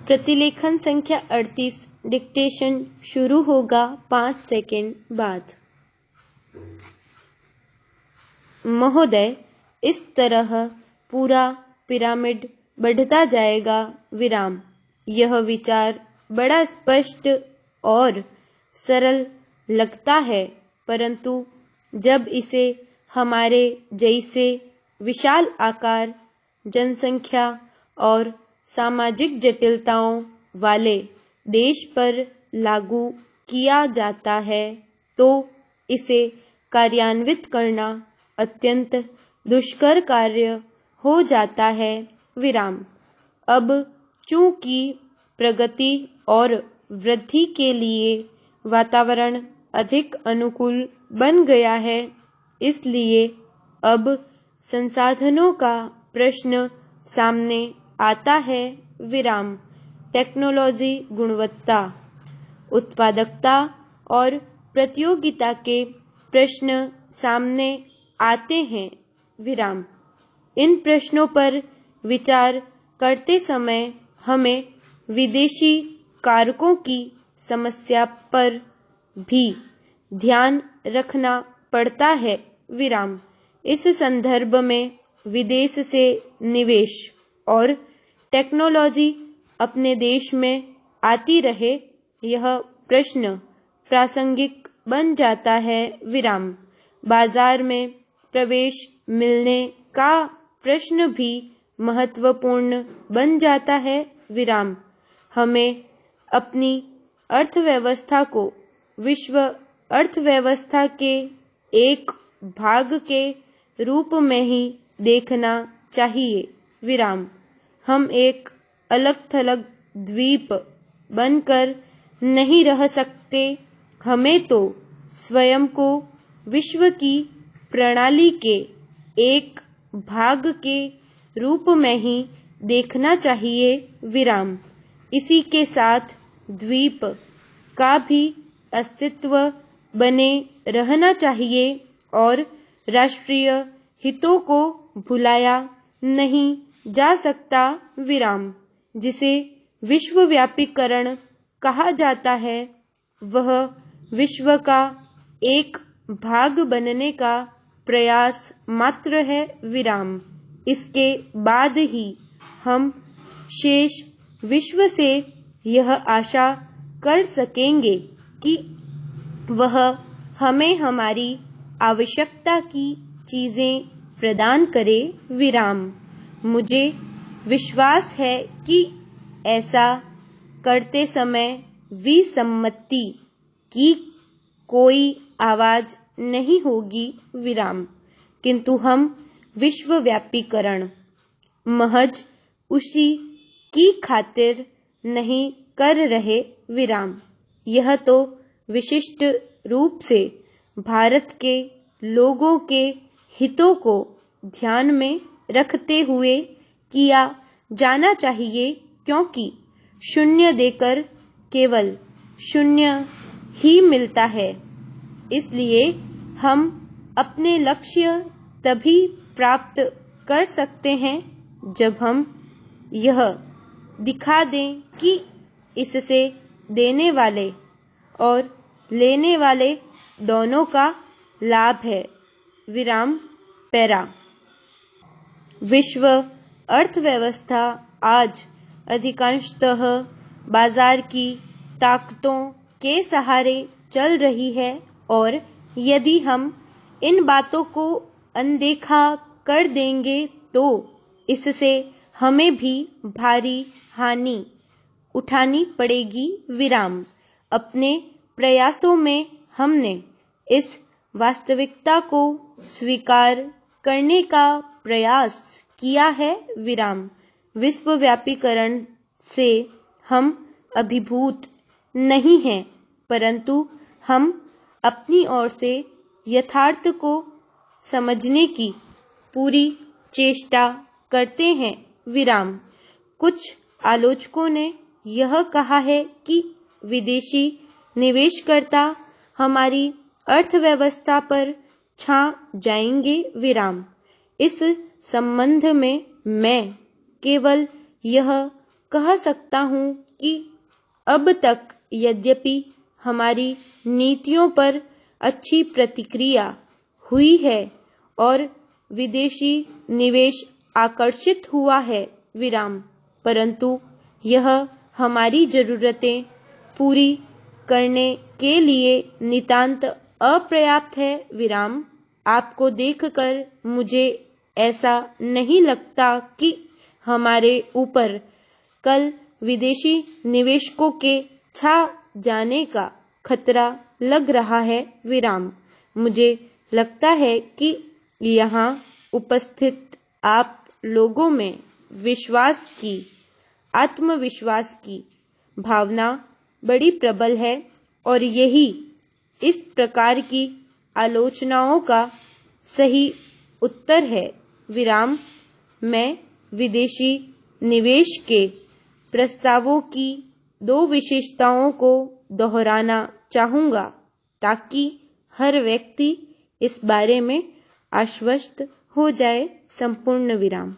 प्रतिलेखन संख्या 38 डिक्टेशन शुरू होगा 5 सेकंड बाद। महोदय, इस तरह पूरा पिरामिड बढ़ता जाएगा विराम। यह विचार बड़ा स्पष्ट और सरल लगता है, परंतु जब इसे हमारे जैसे विशाल आकार, जनसंख्या और सामाजिक जटिलताओं वाले देश पर लागू किया जाता है तो इसे कार्यान्वित करना अत्यंत दुष्कर कार्य हो जाता है विराम। अब चूंकि प्रगति और वृद्धि के लिए वातावरण अधिक अनुकूल बन गया है, इसलिए अब संसाधनों का प्रश्न सामने आता है विराम। टेक्नोलॉजी, गुणवत्ता, उत्पादकता और प्रतियोगिता के प्रश्न सामने आते हैं विराम। इन प्रश्नों पर विचार करते समय हमें विदेशी कारकों की समस्या पर भी ध्यान रखना पड़ता है विराम। इस संदर्भ में विदेश से निवेश और टेक्नोलॉजी अपने देश में आती रहे, यह प्रश्न प्रासंगिक बन जाता है विराम। बाजार में प्रवेश मिलने का प्रश्न भी महत्वपूर्ण बन जाता है विराम। हमें अपनी अर्थव्यवस्था को विश्व अर्थव्यवस्था के एक भाग के रूप में ही देखना चाहिए विराम। हम एक अलग-थलग द्वीप बनकर नहीं रह सकते। हमें तो स्वयं को विश्व की प्रणाली के एक भाग के रूप में ही देखना चाहिए विराम। इसी के साथ द्वीप का भी अस्तित्व बने रहना चाहिए और राष्ट्रीय हितों को भुलाया नहीं जा सकता विराम। जिसे विश्वव्यापीकरण कहा जाता है, वह विश्व का एक भाग बनने का प्रयास मात्र है विराम। इसके बाद ही हम शेष विश्व से यह आशा कर सकेंगे कि वह हमें हमारी आवश्यकता की चीजें प्रदान करे विराम। मुझे विश्वास है कि ऐसा करते समय विसम्मति की कोई आवाज नहीं होगी विराम, किंतु हम विश्वव्यापीकरण महज उसी की खातिर नहीं कर रहे विराम। यह तो विशिष्ट रूप से भारत के लोगों के हितों को ध्यान में रखते हुए किया जाना चाहिए, क्योंकि शून्य देकर केवल शून्य ही मिलता है। इसलिए हम अपने लक्ष्य तभी प्राप्त कर सकते हैं जब हम यह दिखा दें कि इससे देने वाले और लेने वाले दोनों का लाभ है विराम। पैरा। विश्व अर्थव्यवस्था आज अधिकांशतः बाजार की ताकतों के सहारे चल रही है और यदि हम इन बातों को अनदेखा कर देंगे तो इससे हमें भी भारी हानि उठानी पड़ेगी विराम। अपने प्रयासों में हमने इस वास्तविकता को स्वीकार करने का प्रयास किया है विराम। विश्वव्यापीकरण से हम अभिभूत नहीं हैं, परंतु हम अपनी ओर से यथार्थ को समझने की पूरी चेष्टा करते हैं विराम। कुछ आलोचकों ने यह कहा है कि विदेशी निवेशकर्ता हमारी अर्थव्यवस्था पर छा जाएंगे विराम। इस संबंध में मैं केवल यह कह सकता हूं कि अब तक यद्यपि हमारी नीतियों पर अच्छी प्रतिक्रिया हुई है और विदेशी निवेश आकर्षित हुआ है विराम, परंतु यह हमारी जरूरतें पूरी करने के लिए नितांत अपर्याप्त है विराम। आपको देखकर मुझे ऐसा नहीं लगता कि हमारे ऊपर कल विदेशी निवेशकों के छा जाने का खतरा लग रहा है विराम। मुझे लगता है कि यहाँ उपस्थित आप लोगों में आत्मविश्वास की भावना बड़ी प्रबल है और यही इस प्रकार की आलोचनाओं का सही उत्तर है विराम। मैं विदेशी निवेश के प्रस्तावों की 2 विशेषताओं को दोहराना चाहूंगा ताकि हर व्यक्ति इस बारे में आश्वस्त हो जाए। संपूर्ण विराम।